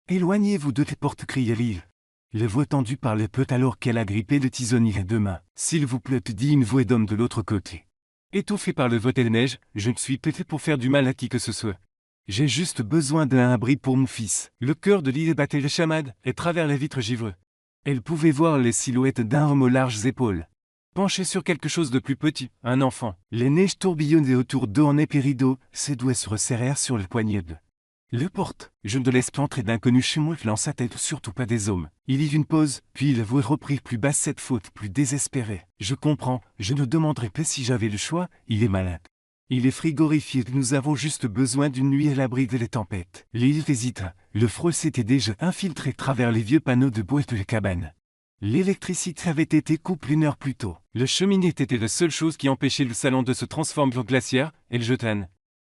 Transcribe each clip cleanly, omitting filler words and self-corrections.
Éloignez-vous de tes portes, cria Lily. La voix tendue par le peut alors qu'elle a grippé le tisonnier à deux mains. S'il vous plaît, dit une voix d'homme de l'autre côté. Étouffé par le vote et la neige, je ne suis pété pour faire du mal à qui que ce soit. J'ai juste besoin d'un abri pour mon fils. Le cœur de Lily battait le chamade, et travers les vitres givreux. Elle pouvait voir les silhouettes d'un homme aux larges épaules. Penché sur quelque chose de plus petit, un enfant. Les neiges tourbillonnaient autour d'eux en épais rideaux, ses doigts se resserrèrent sur le poignet de le porte. Je ne laisse pas entrer d'inconnus chez moi, lance sa tête, surtout pas des hommes. Il y eut une pause, puis la voix reprit plus basse cette faute, plus désespérée. Je comprends, je ne demanderais pas si j'avais le choix, il est malade. Il est frigorifié, nous avons juste besoin d'une nuit à l'abri des tempêtes. Lily hésita, le froid s'était déjà infiltré travers les vieux panneaux de bois de la cabane. L'électricité avait été coupée une heure plus tôt. Le cheminée était la seule chose qui empêchait le salon de se transformer en glacière, et le jeta un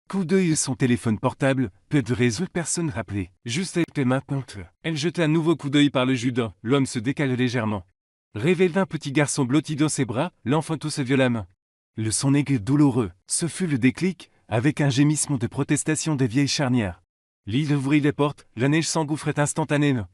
coup d'œil à son téléphone portable, peu de réseau, personne rappelé. Juste était maintenant. Elle jeta un nouveau coup d'œil par le judas, l'homme se décala légèrement. Révéla un petit garçon blotti dans ses bras, l'enfant toussa violemment. Le son aigu douloureux, ce fut le déclic, avec un gémissement de protestation des vieilles charnières. Lily ouvrit les portes, la neige s'engouffrait instantanément.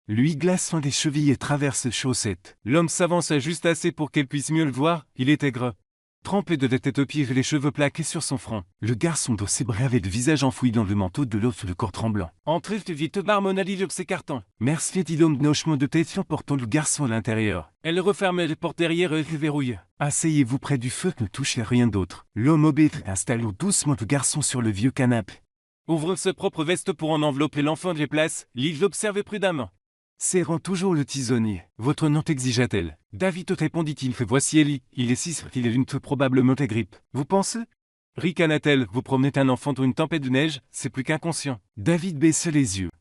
Lui glaçant les chevilles et traverse les chaussettes. L'homme s'avança juste assez pour qu'elle puisse mieux le voir, il était gras. Trempé de la tête aux pieds et les cheveux plaqués sur son front. Le garçon dans ses bras avait le visage enfoui dans le manteau de l'autre, le corps tremblant. Entrez vite, marmonna Lily s'écartant. Merci, dit l'homme d'un hochement de tête en portant le garçon à l'intérieur. Elle refermait les portes derrière et les verrouilla. Asseyez-vous près du feu, ne touchez à rien d'autre. L'homme obèse installa doucement le garçon sur le vieux canapé. Ouvrant sa propre veste pour en envelopper l'enfant des places, Lily l'observait prudemment. Serrant toujours le tisonnier. Votre nom exigea-t-elle. David répondit-il. Voici Ellie, il est 6, il est une probablement la grippe. Vous pensez? Ricana-t-elle, vous promenez un enfant dans une tempête de neige, c'est plus qu'inconscient. David baissa les yeux.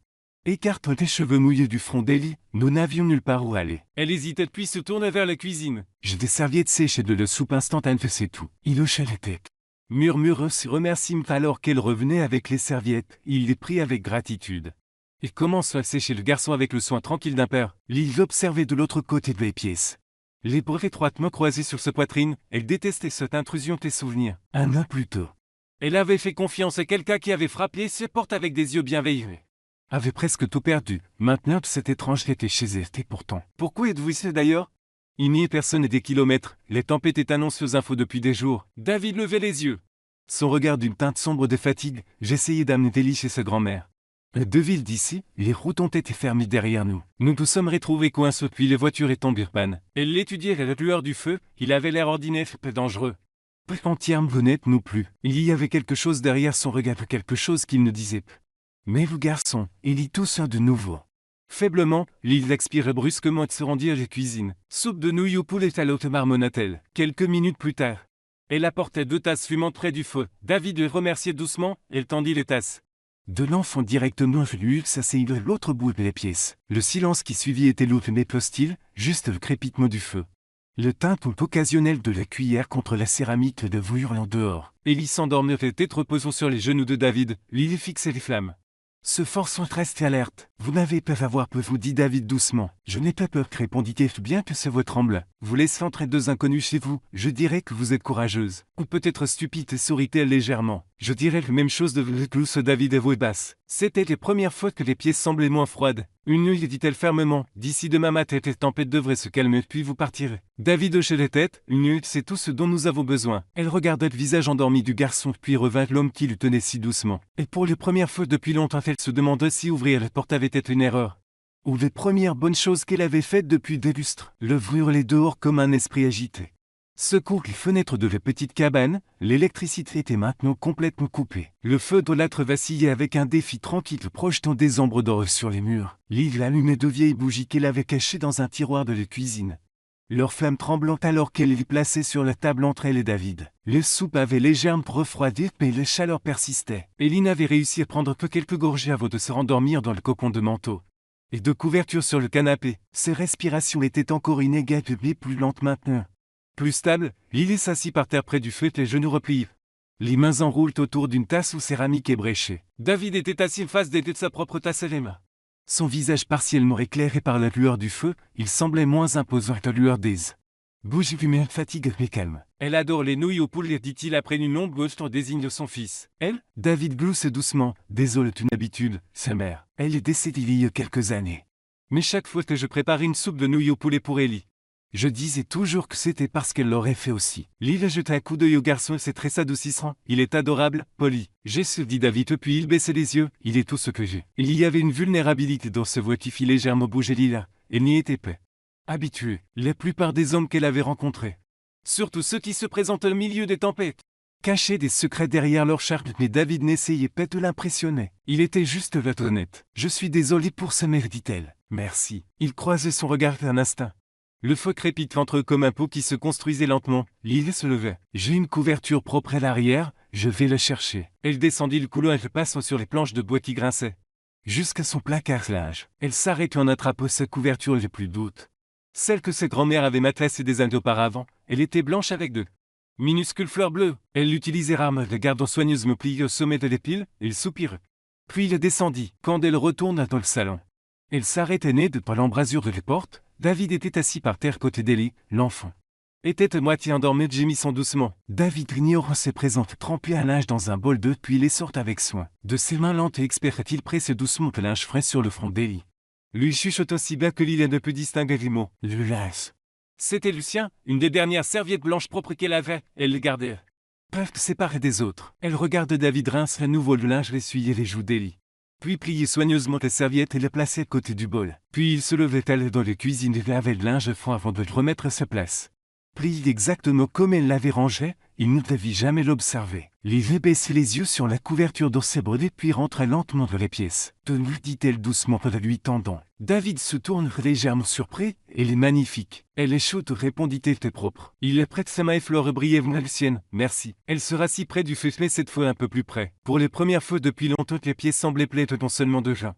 Écartant les cheveux mouillés du front d'Ellie, nous n'avions nulle part où aller. Elle hésitait puis se tourna vers la cuisine. J'ai des serviettes séchées de la soupe instantanée, c'est tout. Il hocha la tête. Murmurant ses remerciements alors qu'elle revenait avec les serviettes, il les prit avec gratitude. Il commence à sécher le garçon avec le soin tranquille d'un père. Lily l'observait de l'autre côté de la pièce. Les bras étroitement croisés sur sa poitrine, elle détestait cette intrusion des souvenirs. Un an plus tôt. Elle avait fait confiance à quelqu'un qui avait frappé ses portes avec des yeux bienveillants. Avait presque tout perdu. Maintenant, cette étrange était chez elle, et pourtant. Pourquoi êtes-vous ici d'ailleurs? Il n'y a personne et des kilomètres. Les tempêtes étaient annoncées aux infos depuis des jours. David levait les yeux. Son regard d'une teinte sombre de fatigue, j'essayais d'amener Ellie chez sa grand-mère. À 2 villes d'ici, les routes ont été fermées derrière nous. Nous nous sommes retrouvés coincés puis les voitures est tombées en panne. Elle l'étudiait à la lueur du feu, il avait l'air ordinaire et peu dangereux. Pas entièrement honnête non plus. Il y avait quelque chose derrière son regard, quelque chose qu'il ne disait pas. Mais vous garçon, il y toussa de nouveau. Faiblement, Lily expira brusquement et se rendit à la cuisine. Soupe de nouilles au poulet à l'hôte, marmonna-t-elle. Quelques minutes plus tard, elle apportait 2 tasses fumantes près du feu. David le remerciait doucement, elle tendit les tasses. De l'enfant directement venu s'asseyait de l'autre bout de la pièce. Le silence qui suivit était lourd mais peu hostile, juste le crépitement du feu. Le tintement occasionnel de la cuillère contre la céramique de hurlant dehors. Ellie s'endormit la tête reposant sur les genoux de David. Lily fixait les flammes. Se forçant à rester alerte. Vous n'avez pas à avoir peur, vous dit David doucement. Je n'ai pas peur, répondit-elle bien que sa voix tremble. Vous laissez entrer 2 inconnus chez vous, je dirais que vous êtes courageuse. Ou peut-être stupide, sourit-elle légèrement. Je dirais la même chose de vous, David à voix basse. C'était les premières fois que les pièces semblaient moins froides. Une nuit, dit-elle fermement, d'ici demain matin, les tempêtes devraient se calmer puis vous partirez. David hochait la tête, une nuit, c'est tout ce dont nous avons besoin. Elle regardait le visage endormi du garçon puis revint l'homme qui le tenait si doucement. Et pour les premières fois depuis longtemps, elle se demandait si ouvrir la porte avait été une erreur. Ou les premières bonnes choses qu'elle avait faites depuis des lustres. Le hurlait dehors comme un esprit agité. Secours les fenêtres de la petite cabane, l'électricité était maintenant complètement coupée. Le feu de l'âtre vacillait avec un défi tranquille projetant des ombres d'or sur les murs. Lily allumait 2 vieilles bougies qu'elle avait cachées dans un tiroir de la cuisine. Leur flamme tremblant alors qu'elle les plaçait sur la table entre elle et David. Le soupe avait légèrement refroidi mais la chaleur persistait. Ellie n'avait réussi à prendre que quelques gorgées avant de se rendormir dans le cocon de manteau. Et de couverture sur le canapé, ses respirations étaient encore inégales mais plus lentes maintenant. Plus stable, Lily s'assit par terre près du feu, les genoux repliés. Les mains enroulent autour d'une tasse où céramique ébréchée. David était assis face de sa propre tasse à les mains. Son visage partiellement éclairé par la lueur du feu, il semblait moins imposant que la lueur des Bouge fumée, fatigue mais calme. Elle adore les nouilles au poulet, dit-il après une longue gauche en désigne son fils. Elle? David glousse doucement. Désolé, une habitude, sa mère. Elle est décédée il y a quelques années. Mais chaque fois que je prépare une soupe de nouilles au poulet pour Ellie, je disais toujours que c'était parce qu'elle l'aurait fait aussi. Lily jeta un coup d'œil au garçon, c'est très adoucissant. Il est adorable, poli. J'ai ce dit David, puis il baissait les yeux. Il est tout ce que j'ai. Il y avait une vulnérabilité dans ce voix qui fit légèrement bouger Lila. Elle n'y était pas habituée. La plupart des hommes qu'elle avait rencontrés, surtout ceux qui se présentent au milieu des tempêtes, cachaient des secrets derrière leur charme, mais David n'essayait pas de l'impressionner. Il était juste là honnête. Je suis désolé pour sa mère, dit-elle. Merci. Il croisait son regard d'un instinct. Le feu crépite entre eux comme un pot qui se construisait lentement. Lily se levait. J'ai une couverture propre à l'arrière, je vais le chercher. Elle descendit le couloir et passant sur les planches de bois qui grinçaient jusqu'à son placard linge. Elle s'arrêtait en attrapant sa couverture, j'ai plus de doute. Celle que sa grand-mère avait matelassée des années auparavant, elle était blanche avec deux minuscules fleurs bleues. Elle l'utilisait rarement, le gardant soigneusement plié au sommet de l'épile, il soupira. Puis il descendit. Quand elle retourna dans le salon, elle s'arrêtait nez devant l'embrasure de la porte. David était assis par terre côté d'Ellie, l'enfant était à moitié endormi, gémissant doucement. David ignorant ses présentes, trempait un linge dans un bol d'eau, puis les sortait avec soin. De ses mains lentes et expertes, il pressait doucement le linge frais sur le front d'Ellie. Lui chuchota si bas que Lila ne put distinguer les mots. Le linge. C'était Lucien, une des dernières serviettes blanches propres qu'elle avait, elle les gardait. Peuvent séparées des autres. Elle regardait David rincer à nouveau le linge, essuyer les joues d'Ellie. Puis pliait soigneusement la serviette et la plaçait à côté du bol. Puis il se levait, allait dans la cuisine et lavait le linge froid avant de le remettre à sa place. Plié exactement comme elle l'avait rangé, il ne devait jamais l'observer. Lily baissait les yeux sur la couverture dans ses brodés puis rentra lentement dans la pièce. Tenue, dit-elle doucement en lui tendant. David se tourne légèrement surpris. Elle est magnifique. Elle est chaude, répondit-elle, t'es propre. Il est prête, sa main effleure brièvement la sienne. Merci. Elle se rassit près du feu, mais cette fois un peu plus près. Pour les premières fois depuis longtemps, les pièces semblaient pleines non seulement de gens,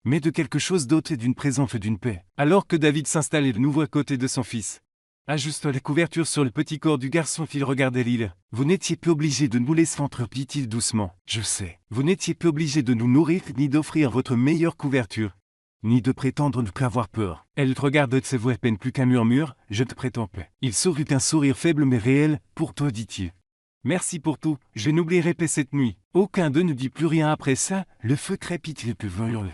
mais de quelque chose d'autre et d'une présence et d'une paix. Alors que David s'installait de nouveau à côté de son fils, ajusta la couverture sur le petit corps du garçon, il regardait Lila. Vous n'étiez plus obligé de nous laisser entrer, dit-il doucement. Je sais. Vous n'étiez plus obligé de nous nourrir, ni d'offrir votre meilleure couverture, ni de prétendre ne plus avoir peur. Elle regarde de ses voix à peine plus qu'un murmure. Je te prétends pas. Il sourit un sourire faible mais réel. Pour toi, dit-il. Merci pour tout. Je n'oublierai pas cette nuit. Aucun d'eux ne dit plus rien après ça. Le feu crépite les plus hurler.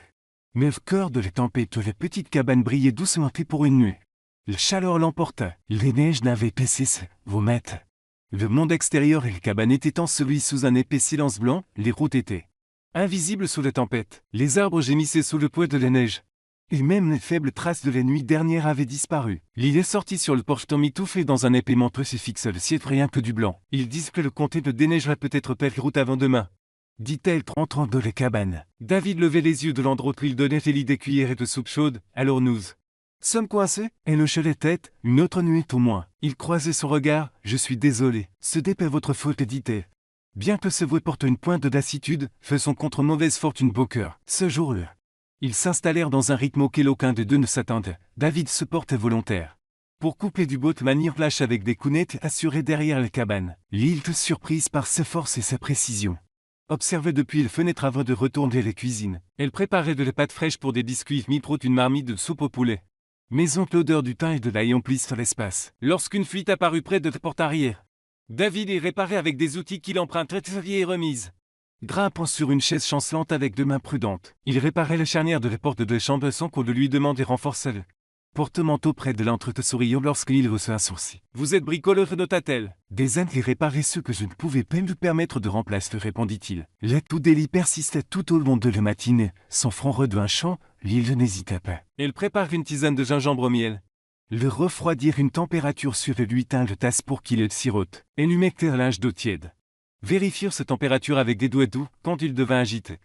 Mais au cœur de la tempête, la petite cabane brillait doucement pour une nuit. La chaleur l'emporta. Les neiges n'avaient pas cessé. Vous mettez. Le monde extérieur et la cabane étaient ensevelis sous un épais silence blanc. Les routes étaient invisibles sous la tempête. Les arbres gémissaient sous le poids de la neige. Et même les faibles traces de la nuit dernière avaient disparu. Lily sortit sur le porche mitouflé dans un épais manteau se fixa le ciel rien que du blanc. Ils disent que le comté de déneigera peut-être pas la route avant demain, dit-elle rentrant dans la cabane. David levait les yeux de l'endroit où il donnait Ellie des cuillerées de soupe chaude. Alors nous sommes coincés? Elle hochait la tête. Une autre nuit au moins. Il croisait son regard. Je suis désolé. Ce n'est pas votre faute, dit-elle. Bien que ce voix porte une pointe de lassitude, faisant contre mauvaise fortune beau cœur. Ce jour-là, ils s'installèrent dans un rythme auquel aucun des deux ne s'attendait. David se portait volontaire pour couper du bout de manière flash avec des counettes assurées derrière la cabane. Lily, surprise par sa force et sa précision, observait depuis la fenêtre avant de retourner à la cuisine. Elle préparait de la pâte fraîche pour des biscuits mi-pro, une marmite de soupe au poulet. Maison que l'odeur du thym et de l'ail emplissent l'espace. Lorsqu'une fuite apparut près de la porte arrière, David y réparait avec des outils qu'il empruntait de sa vieille remise. Grimpant sur une chaise chancelante avec deux mains prudentes, il réparait la charnière de la porte de la chambre sans qu'on ne lui demande et renforçait le porte-manteau près de l'entrée souriant lorsqu'il haussa un sourcil. Vous êtes bricoleur, nota-t-elle. Des ânes qui réparaient ce que je ne pouvais pas me permettre de remplacer, répondit-il. L'atout d'Ellie persistait tout au long de la matinée. Son front redevint chaud, Lily n'hésita pas. Elle prépare une tisane de gingembre au miel. Le refroidir, une température sur lui tint le tasse pour qu'il le sirote. Elle lui mettait un linge d'eau tiède. Vérifièrent sa température avec des doigts doux quand il devint agité.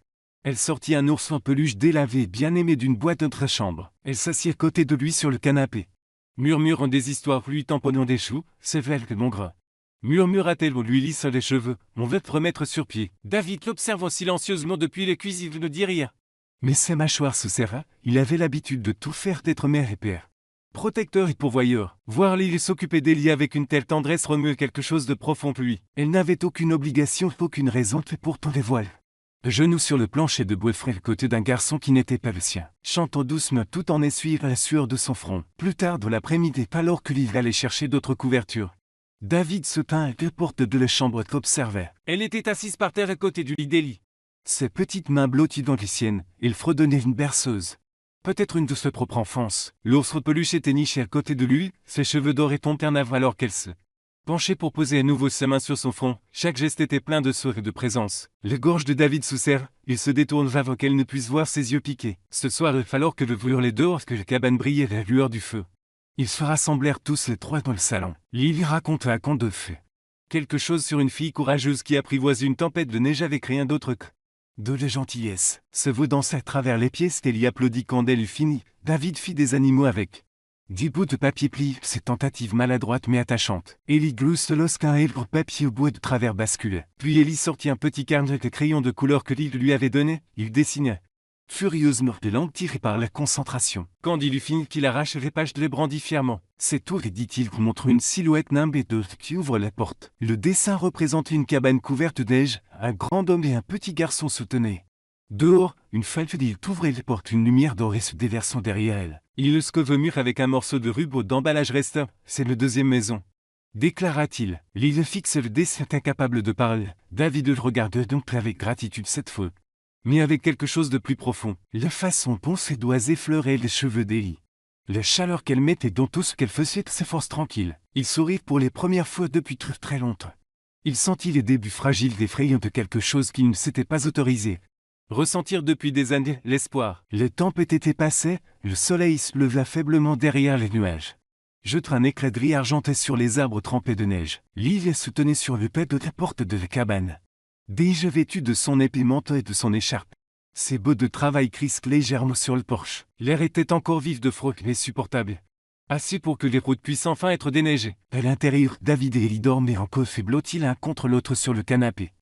Elle sortit un ours en peluche délavé bien aimé d'une boîte de chambre. Elle s'assit à côté de lui sur le canapé. Murmurant des histoires, lui tamponnant des choux. C'est vrai que mon gras, murmura-t-elle en lui lissant les cheveux. On veut te remettre sur pied. David l'observant silencieusement depuis la cuisine ne dit rien. Mais ses mâchoires se serra. Il avait l'habitude de tout faire, d'être mère et père, protecteur et pourvoyeur. Voir Lily s'occuper d'Ellie avec une telle tendresse remuait quelque chose de profond pour lui. Elle n'avait aucune obligation, aucune raison, et pourtant les voiles Genoux sur le plancher de bois frais, côté d'un garçon qui n'était pas le sien, chantant doucement tout en essuyant la sueur de son front. Plus tard dans l'après-midi, alors que Lily allait chercher d'autres couvertures, David se tint à la porte de la chambre qu'observait. Elle était assise par terre à côté du lit d'Ellie. Ses petites mains blotties dans les siennes, il fredonnait une berceuse. Peut-être une de sa propre enfance. L'ours peluche était niché à côté de lui, ses cheveux dorés tombaient en avant alors qu'elle se penchait pour poser à nouveau sa main sur son front. Chaque geste était plein de sourire et de présence. Les gorges de David se serrent, il se détourne avant qu'elle ne puisse voir ses yeux piqués. Ce soir, alors que le hurlait dehors, que la cabane brillait à la lueur du feu, ils se rassemblèrent tous les trois dans le salon. Lily raconta un conte de fées. Quelque chose sur une fille courageuse qui apprivoise une tempête de neige avec rien d'autre que de la gentillesse. Se dansa à travers les pièces, Ellie applaudit quand elle eut fini. David fit des animaux avec des bouts de papier plié, ses tentatives maladroites mais attachantes. Ellie glousse lorsqu'un élève papier au bois de travers basculait. Puis Ellie sortit un petit carnet de crayons de couleur que Lily lui avait donné. Il dessinait furieusement des langues tirées par la concentration. Quand il eut fini, qu'il arrache les pages de les brandit fièrement. C'est tout, dit-il, montre une silhouette nimbe et d'eux qui ouvre la porte. Le dessin représentait une cabane couverte de neige, un grand homme et un petit garçon soutenaient. Dehors, une falfedille ouvrait les portes, une lumière dorée se déversant derrière elle. Il le scove au mur avec un morceau de ruban d'emballage restant. C'est le deuxième maison, déclara-t-il. L'île fixe le dessin, incapable de parler. David le regarda donc avec gratitude cette fois, mais avec quelque chose de plus profond. La façon dont ses doigts effleuraient les cheveux d'Ellie, la chaleur qu'elle mettait dans tout ce qu'elle faisait, ses forces tranquilles. Il sourit pour les premières fois depuis très longtemps. Il sentit les débuts fragiles d'effrayant de quelque chose qu'il ne s'était pas autorisé ressentir depuis des années, l'espoir. Les tempêtes étaient passées, le soleil se leva faiblement derrière les nuages, jetant un éclat gris argenté sur les arbres trempés de neige. Lily se tenait sur le pas de la porte de la cabane, déjà vêtue de son épais manteau et de son écharpe. Ses bottes de travail crisquent légèrement sur le porche. L'air était encore vif de froid mais supportable, assez pour que les routes puissent enfin être déneigées. À l'intérieur, David et Ellie dormaient en coffre et blottis l'un contre l'autre sur le canapé.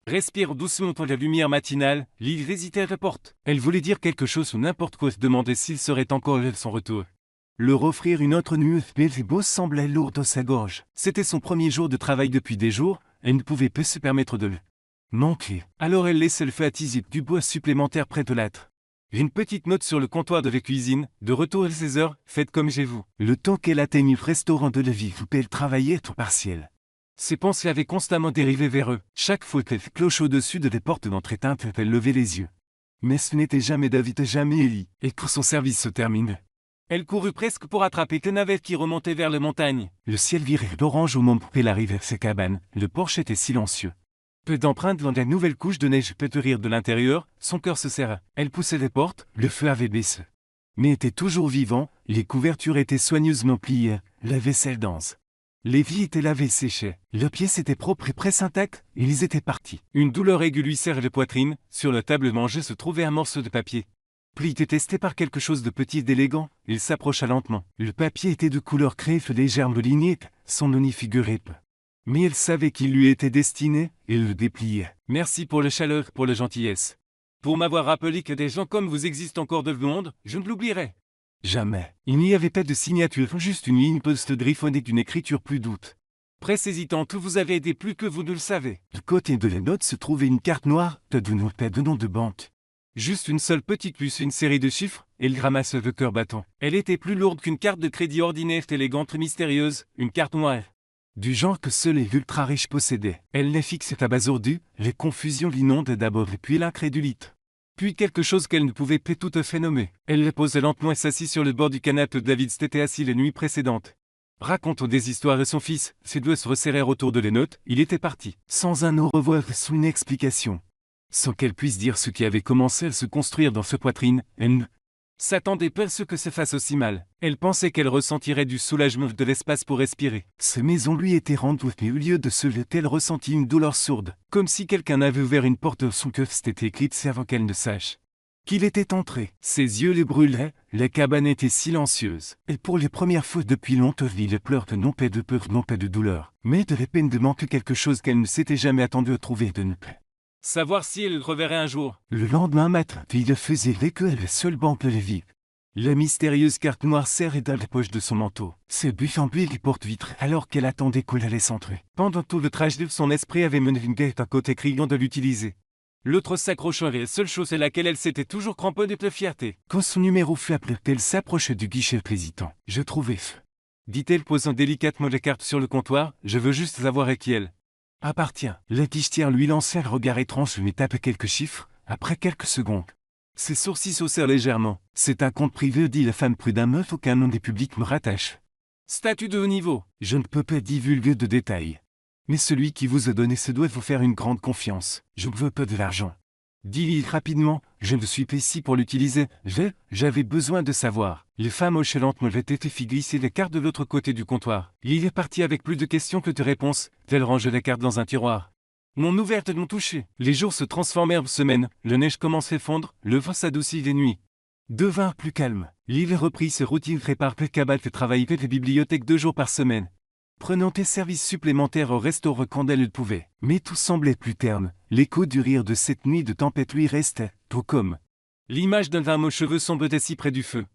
Respire doucement dans la lumière matinale, Lily hésitait à la porte. Elle voulait dire quelque chose ou n'importe quoi, se demander s'il serait encore là à son retour. Leur offrir une autre nuit, mais les bosses semblaient lourdes dans sa gorge. C'était son premier jour de travail depuis des jours, elle ne pouvait pas se permettre de le manquer. Alors elle laissait le feu attiser du bois supplémentaire près de l'âtre. Une petite note sur le comptoir de la cuisine, de retour à 16 heures, faites comme chez vous. Le temps qu'elle atteignit le restaurant de la vie où elle travaillait tout partiel. Ses pensées avaient constamment dérivé vers eux. Chaque fois qu'elle cloche au-dessus de des portes d'entrée teinte, elle levait les yeux. Mais ce n'était jamais David et jamais Ellie. Et quand son service se termine, elle courut presque pour attraper que navette qui remontait vers les montagnes. Le ciel virait d'orange au moment où elle arrivait à ses cabanes. Le porche était silencieux. Peu d'empreintes dans la nouvelle couche de neige pétrir de l'intérieur, son cœur se serra. Elle poussait les portes, le feu avait baissé, mais était toujours vivant, les couvertures étaient soigneusement pliées, la vaisselle dense. Les vies étaient lavées et séchées. Le pièce était propre et presque intact, et ils étaient partis. Une douleur aiguë lui serrait la poitrine. Sur la table manger se trouvait un morceau de papier. Puis détesté par quelque chose de petit et d'élégant, il s'approcha lentement. Le papier était de couleur crève légèrement lignée, son nez figurait peu. Mais elle savait qu'il lui était destiné, et le dépliait. Merci pour la chaleur, pour la gentillesse. Pour m'avoir rappelé que des gens comme vous existent encore dans le monde, je ne l'oublierai jamais. Il n'y avait pas de signature, juste une ligne post-griffonnée d'une écriture plus douce. Presse hésitante où vous avez aidé plus que vous ne le savez. De côté de la note se trouvait une carte noire, pas de nom de banque. Juste une seule petite puce, une série de chiffres, et le ramasse le cœur battant. Elle était plus lourde qu'une carte de crédit ordinaire, élégante et mystérieuse, une carte noire. Du genre que seuls les ultra-riches possédaient. Elle les fixait abasourdue, les confusions l'inondent d'abord et puis l'incrédulité. Puis quelque chose qu'elle ne pouvait pas tout à fait nommer. Elle les posait lentement et s'assit sur le bord du canapé où David s'était assis les nuits précédentes. Racontant des histoires à son fils, ses doigts se resserrèrent autour de les notes, il était parti. Sans un au revoir, sans une explication. Sans qu'elle puisse dire ce qui avait commencé à se construire dans sa poitrine, elle ne s'attendait pas à ce que ça fasse aussi mal. Elle pensait qu'elle ressentirait du soulagement, de l'espace pour respirer. Sa maison lui était rendue, mais au lieu de ce elle ressentit une douleur sourde, comme si quelqu'un avait ouvert une porte de son cœur s'était éclipsé avant qu'elle ne sache qu'il était entré. Ses yeux les brûlaient, la cabane était silencieuse. Et pour les premières fois depuis longtemps, il pleure non pas de peur, non pas de douleur, mais de la peine de manquer quelque chose qu'elle ne s'était jamais attendue à trouver de ne pas savoir si elle le reverrait un jour. Le lendemain matin, il faisait l'écho à la seule banque de la vie. La mystérieuse carte noire serrée dans la poche de son manteau. Se buffant lui les porte-vitres alors qu'elle attendait qu'on allait s'entrer. Pendant tout le trajet, son esprit avait mené une guette à côté criant de l'utiliser. L'autre s'accroche à la seule chose à laquelle elle s'était toujours cramponnée de fierté. Quand son numéro fut appelé, elle s'approcha du guichet président. Je trouvais dit-elle posant délicatement les cartes sur le comptoir, je veux juste savoir à qui elle appartient. La guichetière lui lança un regard étrange mais tapait quelques chiffres, après quelques secondes. Ses sourcils s'haussèrent légèrement. C'est un compte privé, dit la femme prudemment, aucun nom des publics me rattache. Statut de haut niveau. Je ne peux pas divulguer de détails. Mais celui qui vous a donné ce doit vous faire une grande confiance. Je ne veux pas de l'argent. Dit-il rapidement, je ne suis pas ici pour l'utiliser, j'avais besoin de savoir. Les femmes hochaient lentement la tête et fit glisser les cartes de l'autre côté du comptoir. Il est parti avec plus de questions que de réponses, tel range les cartes dans un tiroir. Non ouvertes, non touchées. Les jours se transformèrent en semaines, la neige commençait à fondre, le vent s'adoucit les nuits. Devinrent plus calmes. L'île reprit ses routines prépare Cabal fait travailler les bibliothèques 2 jours par semaine. Prenant des services supplémentaires au restaurant quand elle le pouvait. Mais tout semblait plus terne. L'écho du rire de cette nuit de tempête lui restait, tout comme l'image d'un homme aux cheveux sombres assis près du feu,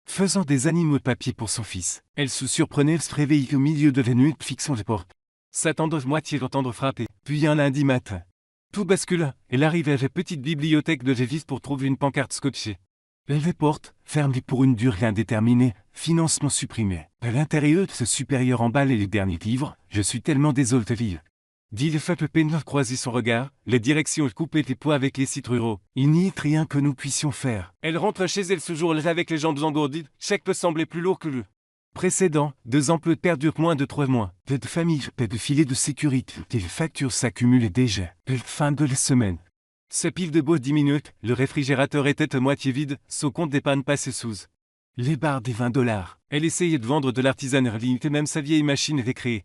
faisant des animaux de papier pour son fils. Elle se surprenait de se réveiller au milieu de la nuit, fixant les portes. S'attendre moitié d'entendre frapper. Puis un lundi matin, tout bascula. Elle arrivait à la petite bibliothèque de Lévis pour trouver une pancarte scotchée. Les portes, fermées pour une durée indéterminée, financement supprimé. À l'intérieur de ce supérieur emballé les derniers livres, je suis tellement désolé de vivre. Dit le faible peintre croiser son regard, les directions coupaient les poids avec les sites ruraux. Il n'y a rien que nous puissions faire. Elle rentre chez elle ce jour-là avec les jambes engourdies, chaque peu semblait plus lourd que le précédent. 2 emplois perdurent moins de 3 mois. Peu de famille, peu de filets de sécurité. Les factures s'accumulaient déjà. Fin de la semaine. Sa pile de bois diminuait, le réfrigérateur était à moitié vide, son compte d'épargne passait sous les barres des $20. Elle essayait de vendre de l'artisanat et même sa vieille machine était créée.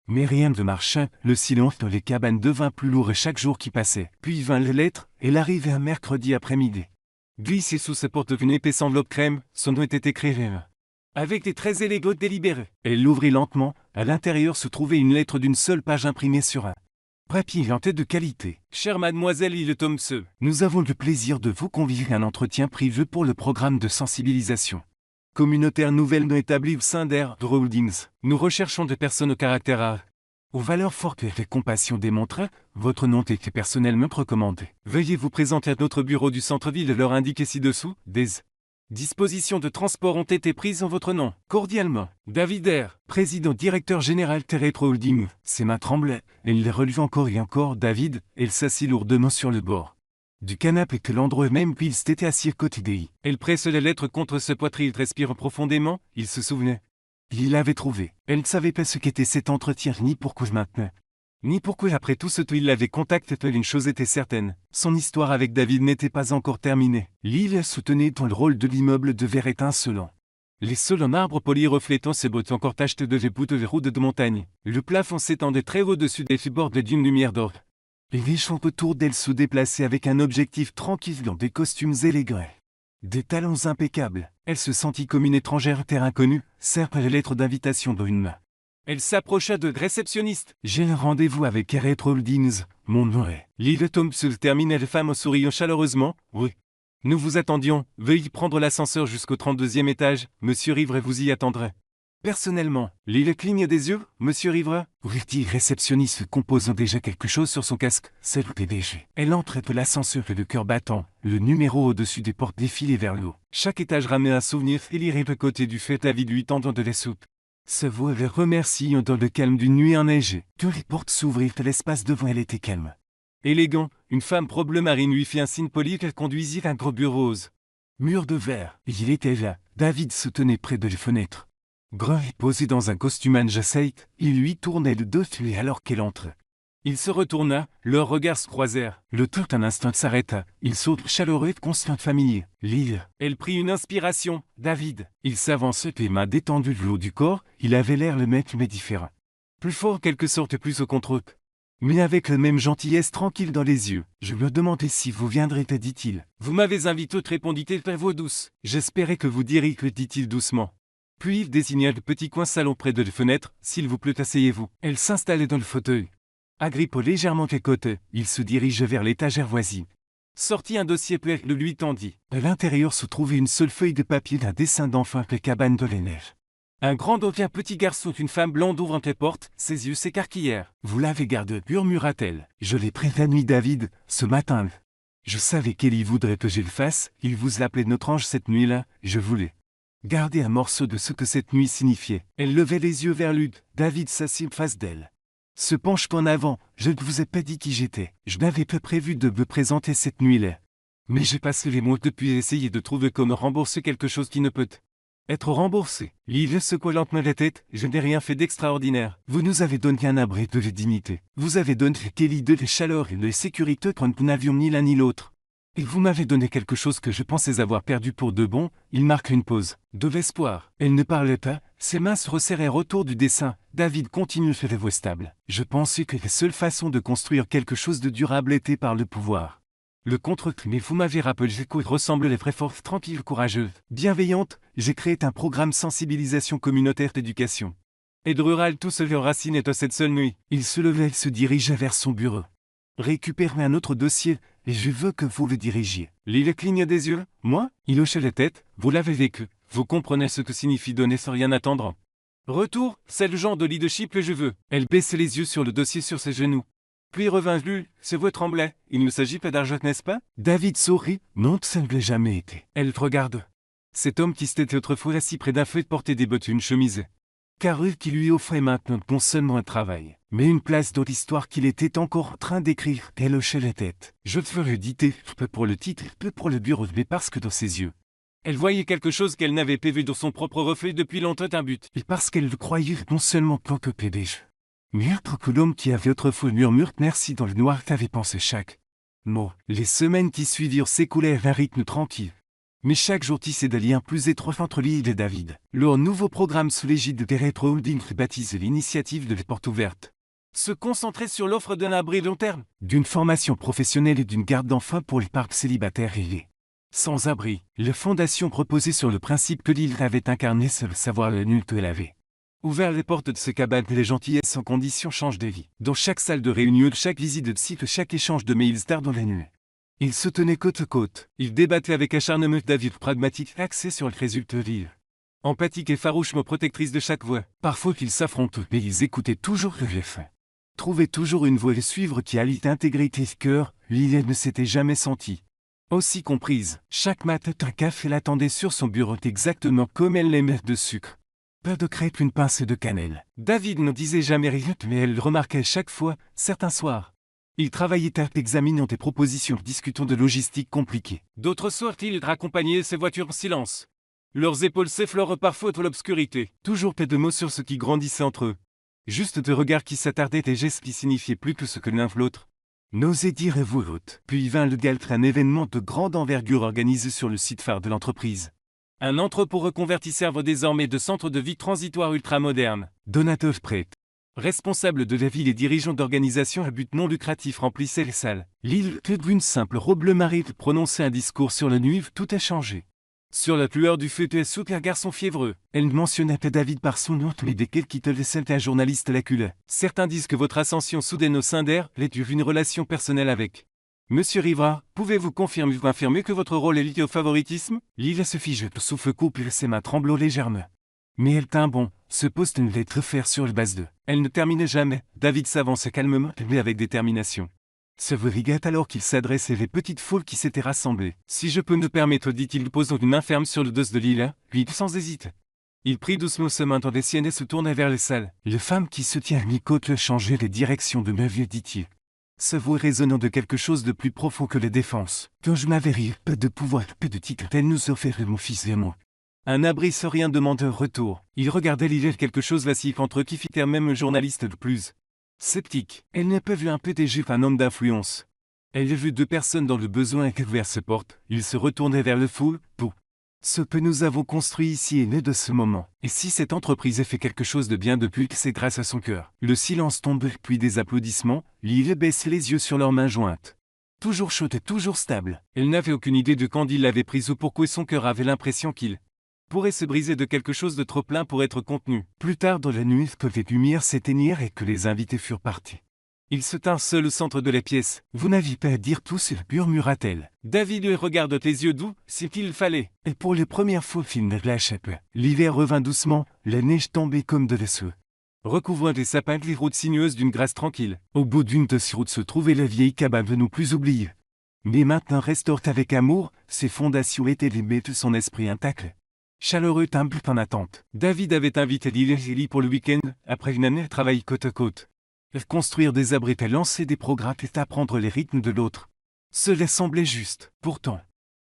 Mais rien ne marchait, le silence dans les cabanes devint plus lourd chaque jour qui passait. Puis vint les lettres, elle arrivait un mercredi après-midi. Glissée sous sa porte une épaisse enveloppe crème, son nom était écrit avec des traits élégants délibérés. Elle l'ouvrit lentement, à l'intérieur se trouvait une lettre d'une seule page imprimée sur un papier en tête de qualité. Chère mademoiselle Ile Thompson, nous avons le plaisir de vous convier à un entretien privé pour le programme de sensibilisation communautaire nouvellement établi au sein d'Air Holdings. Nous recherchons des personnes au caractère rare, aux valeurs fortes et de compassion démontrées. Votre nom est personnellement recommandé. Veuillez vous présenter à notre bureau du centre-ville et leur indiquer ci-dessous. Des dispositions de transport ont été prises en votre nom. Cordialement, David R., président directeur général Terretro Holding. Ses mains tremblaient, et il les relevait encore et encore. David, elle s'assit lourdement sur le bord du canapé que l'endroit même où il s'était assis à côté d'elle. Elle presse la lettre contre sa poitrine, respire profondément, il se souvenait. Il l'avait trouvé. Elle ne savait pas ce qu'était cet entretien, ni pourquoi maintenant. Ni pourquoi après tout ce temps il l'avait contacté. Une chose était certaine, son histoire avec David n'était pas encore terminée. L'île soutenait dans le rôle de l'immeuble de verre étincelant. Les sols en arbre poli reflétant ses bottes encore tachetées de poutres de routes de montagne. Le plafond s'étendait très haut au-dessus des bordés d'une lumière d'or. Les gens autour d'elle se déplaçaient avec un objectif tranquille dans des costumes élégants. Des talons impeccables. Elle se sentit comme une étrangère terre inconnue, serre la lettre d'invitation dans une main. Elle s'approcha de réceptionniste. J'ai un rendez-vous avec Terretro Holdings, mon nom est. L'île Thompson terminait la femme en souriant chaleureusement. Oui. Nous vous attendions, veuillez prendre l'ascenseur jusqu'au 32e étage, monsieur Rivre vous y attendrait. Personnellement, l'île cligne des yeux, monsieur Rivre. Oui, dit réceptionniste composant déjà quelque chose sur son casque, c'est le PDG. Elle entrait de l'ascenseur et le cœur battant, le numéro au-dessus des portes défilait vers le haut. Chaque étage ramenait un souvenir et l'irait de côté du fait David lui tendant de la soupe. Sa voix avait remercié dans le calme d'une nuit enneigée. Que les portes s'ouvrirent, l'espace devant elle était calme. Élégant, une femme probe marine lui fit un signe poli qu'elle conduisit à un gros bureau rose. Mur de verre, il était là. David se tenait près de la fenêtre. Grand et posé dans un costume anjaceit, il lui tournait le dos et alors qu'elle entrait. Il se retourna, leurs regards se croisèrent. Le temps un instant s'arrêta, il saute chaleureux et constant familier. L'île. Elle prit une inspiration. David. Il s'avançait, les mains détendues le haut du corps, il avait l'air le même mais différent. Plus fort quelque sorte plus au contre-eux. Mais avec la même gentillesse tranquille dans les yeux. Je me demandais si vous viendrez, dit-il. Vous m'avez invité, répondit-elle à voix douce. J'espérais que vous diriez que, dit-il doucement. Puis il désigna le petit coin salon près de la fenêtre. S'il vous plaît, asseyez-vous. Elle s'installait dans le fauteuil. Agrippant légèrement les côtés, il se dirigea vers l'étagère voisine. Sortit un dossier plein, le lui tendit. À l'intérieur se trouvait une seule feuille de papier d'un dessin d'enfant, les cabanes de la neige. Un grand et un petit garçon, une femme blonde ouvrant les portes, ses yeux s'écarquillèrent. Vous l'avez gardé, murmura-t-elle. Je l'ai pris la nuit, David, ce matin. Je savais qu'Élie voudrait que je le fasse, il vous appelait notre ange cette nuit-là, je voulais garder un morceau de ce que cette nuit signifiait. Elle levait les yeux vers Lude, David s'assit face d'elle. Se penche en avant, je ne vous ai pas dit qui j'étais. Je n'avais pas prévu de me présenter cette nuit-là. Mais j'ai passé les mois depuis essayer de trouver comment rembourser quelque chose qui ne peut être remboursé. Lily secoua lentement la tête, je n'ai rien fait d'extraordinaire. Vous nous avez donné un abri de la dignité. Vous avez donné Kelly de la chaleur et de la sécurité quand nous n'avions ni l'un ni l'autre. Et vous m'avez donné quelque chose que je pensais avoir perdu pour de bon, il marque une pause. De l'espoir. Elle ne parlait pas, ses mains se resserrèrent autour du dessin. David continue de voix stable. Je pensais que la seule façon de construire quelque chose de durable était par le pouvoir. Le contre-mais vous m'avez rappelé que ressemble les vraies forces tranquilles, courageuses, bienveillantes, j'ai créé un programme sensibilisation communautaire d'éducation. Aide rurale tout se racinait à cette seule nuit. Il se levait et se dirigea vers son bureau. Récupérez un autre dossier, et je veux que vous le dirigiez. Lily cligna des yeux. Moi? Il hochait la tête. Vous l'avez vécu. Vous comprenez ce que signifie donner sans rien attendre. Retour, c'est le genre de leadership que je veux. Elle baissait les yeux sur le dossier sur ses genoux. Puis revint ses voix tremblaient. Il ne s'agit pas d'argent, n'est-ce pas? David sourit. Non, ça ne l'a jamais été. Elle regarde. Cet homme qui s'était autrefois assis près d'un feu portait des bottes et une chemise. Carrure qui lui offrait maintenant non seulement un travail, mais une place dans l'histoire qu'il était encore en train d'écrire. Elle hochait la tête. Je te ferai éditer, peu pour le titre, peu pour le bureau, mais parce que dans ses yeux. Elle voyait quelque chose qu'elle n'avait pas vu dans son propre reflet depuis longtemps, un but. Et parce qu'elle le croyait non seulement tant que pédége. Murtre que l'homme qui avait autrefois murmure merci dans le noir t'avait pensé chaque mot. Les semaines qui suivirent s'écoulèrent à un rythme tranquille. Mais chaque jour tissait des liens plus étroits entre lui et David. Leur nouveau programme sous l'égide de Retro Holding baptisé l'initiative de la porte ouverte. Se concentrer sur l'offre d'un abri long terme, d'une formation professionnelle et d'une garde d'enfants pour les parcs célibataires et les sans-abri. La fondation reposait sur le principe que l'île avait incarné seul savoir le nul qu'elle avait. Ouvert les portes de ces cabanes, les gentillesses sans condition changent des vies. Dans chaque salle de réunion, chaque visite de site, chaque échange de mails tard dans la nuit. Ils se tenaient côte à côte. Ils débattaient avec acharnement. David pragmatique, axé sur le résultat vif. Empathique et farouchement protectrice de chaque voix. Parfois qu'ils s'affrontent, mais ils écoutaient toujours le fait. Trouvaient toujours une voie à suivre qui allie intégrité et cœur. Lily ne s'était jamais sentie aussi comprise. Chaque matin, un café l'attendait sur son bureau exactement comme elle l'aimait, de sucre. Pas de crêpes, une pincée de cannelle. David ne disait jamais rien, mais elle le remarquait chaque fois, certains soirs. Ils travaillaient examinant des propositions, discutant de logistique compliquée. D'autres soirs, ils raccompagnaient ces voitures en silence. Leurs épaules s'effleurent parfois dans l'obscurité. Toujours peu de mots sur ce qui grandissait entre eux. Juste de regards qui s'attardaient et gestes qui signifiaient plus que ce que l'un l'autre n'osait dire et voix haute. Puis vint le galtre, un événement de grande envergure organisé sur le site phare de l'entreprise. Un entrepôt reconverti servent désormais de centre de vie transitoire ultramoderne. Donateur prêtre, responsable de la ville et dirigeant d'organisations à but non lucratif, remplissait les salles. L'île, que d'une simple robe bleu marine, prononçait un discours sur le nuit, tout a changé. Sur la lueur du feu sous un garçon fiévreux. Elle ne mentionnait pas David par son nom, mais dès qu'elle quitte le un journaliste l'acculait. Certains disent que votre ascension soudaine au sein d'air l'est due une relation personnelle avec Monsieur Rivard, pouvez-vous confirmer ou infirmer que votre rôle est lié au favoritisme? Lila se fige, le souffle coupe et ses mains tremblent légèrement. Mais elle tint bon, ce poste ne l'être faire sur le base de. Elle ne terminait jamais. David s'avançait calmement, mais avec détermination. Se rigate alors qu'il s'adressait les petites foules qui s'étaient rassemblées. Si je peux me permettre, dit-il, posant une main ferme sur le dos de Lila, lui sans hésiter. Il prit doucement sa main dans les siennes et se tourna vers les salles. Les femmes qui se tient à mi-côte changeaient les directions de ma vie, dit-il. Sa voix résonnant de quelque chose de plus profond que les défenses. Quand je m'avais ri, peu de pouvoir, peu de titre, elle nous offrait mon fils et moi. Un abri sans rien demander en retour. Il regardait Lily, quelque chose lascif entre eux qui fit taire même un journaliste de plus sceptique. Elle n'a pas vu un PDG, un homme d'influence. Elle a vu deux personnes dans le besoin et qu'ouvert se porte. Il se retournait vers le fou, pour ce que nous avons construit ici est né de ce moment. Et si cette entreprise a fait quelque chose de bien depuis, c'est grâce à son cœur. Le silence tombe, puis des applaudissements. Lily baisse les yeux sur leurs mains jointes. Toujours chaude et toujours stable. Elle n'avait aucune idée de quand il l'avait prise ou pourquoi son cœur avait l'impression qu'il pourrait se briser de quelque chose de trop plein pour être contenu. Plus tard dans la nuit, que les lumières s'éteignirent et que les invités furent partis. Il se tint seul au centre de la pièce. « Vous n'aviez pas à dire tout seul, murmura-t-elle. David lui regarde tes yeux doux, si qu'il fallait. Et pour les premières fois, il ne lâchait pas. L'hiver revint doucement, la neige tombait comme de l'esseu. Recouvrant les sapins, les routes sinueuses d'une grâce tranquille. Au bout d'une de ces routes se trouvait la vieille cabane de nos plus oubliés. Mais maintenant restaure avec amour, ses fondations étaient les de son esprit intact. Chaleureux humble en attente. David avait invité Lily et Ellie pour le week-end, après une année de travail côte à côte. Construire des abris et lancer des programmes et apprendre les rythmes de l'autre. Cela semblait juste. Pourtant,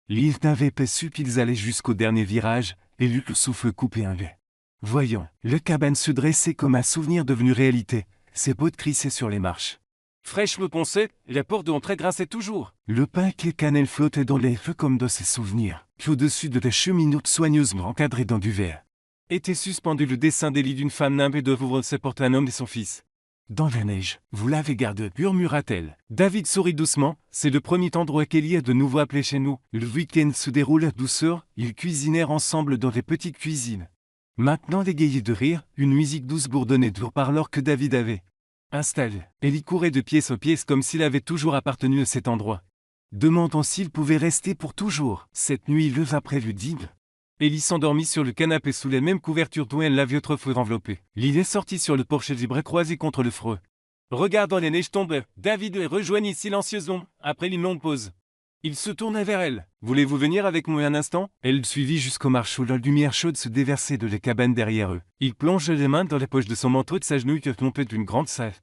Lily n'avait pas su qu'ils allaient jusqu'au dernier virage, et eut le souffle coupé un lait. Voyons, le cabane se dressait comme un souvenir devenu réalité, ses bottes crissaient sur les marches. Fraîche me ponçait, la porte d'entrée grinçait toujours. Le pain et cannelle flottaient dans les feux comme dans ses souvenirs, puis au-dessus de la cheminée soigneusement encadrée dans du verre. Était suspendu le dessin d'Élie d'une femme nimbe et de vous se porte un homme et son fils. Dans la neige, vous l'avez gardé, murmura-t-elle. David sourit doucement, c'est le premier endroit qu'Élie a de nouveau appelé chez nous. Le week-end se déroule à douceur, ils cuisinèrent ensemble dans des petites cuisines. Maintenant dégayés de rire, une musique douce bourdonnait de haut-parleurs que David avait installé. Élie courait de pièce en pièce comme s'il avait toujours appartenu à cet endroit. Demandant s'il pouvait rester pour toujours. Cette nuit le va préludible. Élie s'endormit sur le canapé sous les mêmes couvertures dont elle l'avait autrefois enveloppée. L'île est sortie sur le porche des bras croisés contre le freux. Regardant les neiges tomber, David les rejoignit silencieusement, après une longue pause. Il se tourna vers elle. « Voulez-vous venir avec moi un instant ?» Elle le suivit jusqu'au marché où la lumière chaude se déversait de la cabane derrière eux. Il plonge les mains dans les poches de son manteau de sa genouille que tombait d'une grande salle.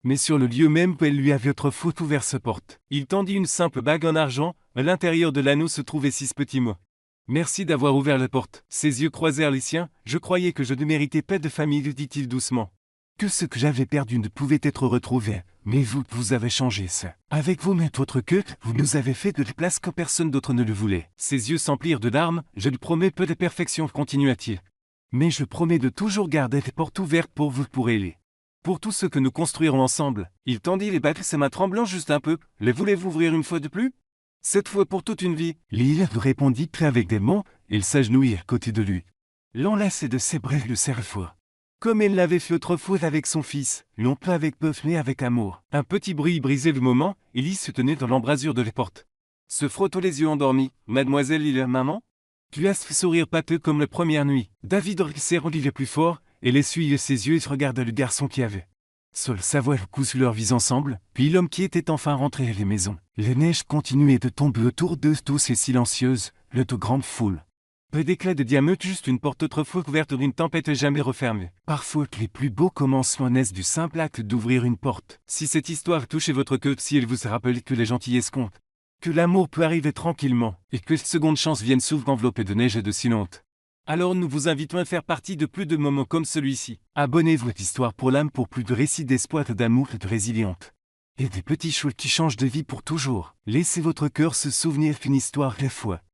Mais sur le lieu même où elle lui avait autrefois ouvert sa porte. Il tendit une simple bague en argent, à l'intérieur de l'anneau se trouvaient 6 petits mots. « Merci d'avoir ouvert la porte. » Ses yeux croisèrent les siens. « Je croyais que je ne méritais pas de famille, dit-il doucement. Que ce que j'avais perdu ne pouvait être retrouvé. Mais vous avez changé ça. Avec vous, mais votre queue, vous nous avez fait de la place que personne d'autre ne le voulait. » Ses yeux s'emplirent de larmes. « Je lui promets peu de perfection, continua-t-il. Mais je promets de toujours garder les portes ouvertes pour vous, pour Élie. Pour tout ce que nous construirons ensemble. » Il tendit les bagues, ses mains tremblant juste un peu. « Les voulez-vous ouvrir une fois de plus ? Cette fois pour toute une vie. » L'île répondit prêt avec des mots, il s'agenouilla à côté de lui. L'enlaçait de ses bras le serre fort. Comme elle l'avait fait autrefois avec son fils, non pas avec bœuf mais avec amour. Un petit bruit brisait le moment, Élie se tenait dans l'embrasure de la porte. Se frottant les yeux endormis. « Mademoiselle, il est maman ?» Tu as ce sourire pâteux comme la première nuit. David serrandit le plus fort, et essuyait ses yeux et regarda le garçon qui avait. Seul sa voix cousu leur vis ensemble, puis l'homme qui était enfin rentré à la maison. La neige continuait de tomber autour d'eux tous et silencieuse, le de grande foule. Peu d'éclats de diamètre, juste une porte autrefois couverte d'une tempête jamais refermée. Parfois les plus beaux commencements naissent du simple acte d'ouvrir une porte. Si cette histoire touchait votre cœur, si elle vous rappelle que les gentillesses comptent, que l'amour peut arriver tranquillement, et que les secondes chances viennent souvent enveloppées de neige et de silente, alors nous vous invitons à faire partie de plus de moments comme celui-ci. Abonnez-vous à Histoire pour l'âme pour plus de récits d'espoir, d'amour et de résilience. Et des petits choix qui changent de vie pour toujours. Laissez votre cœur se souvenir qu'une histoire à la fois.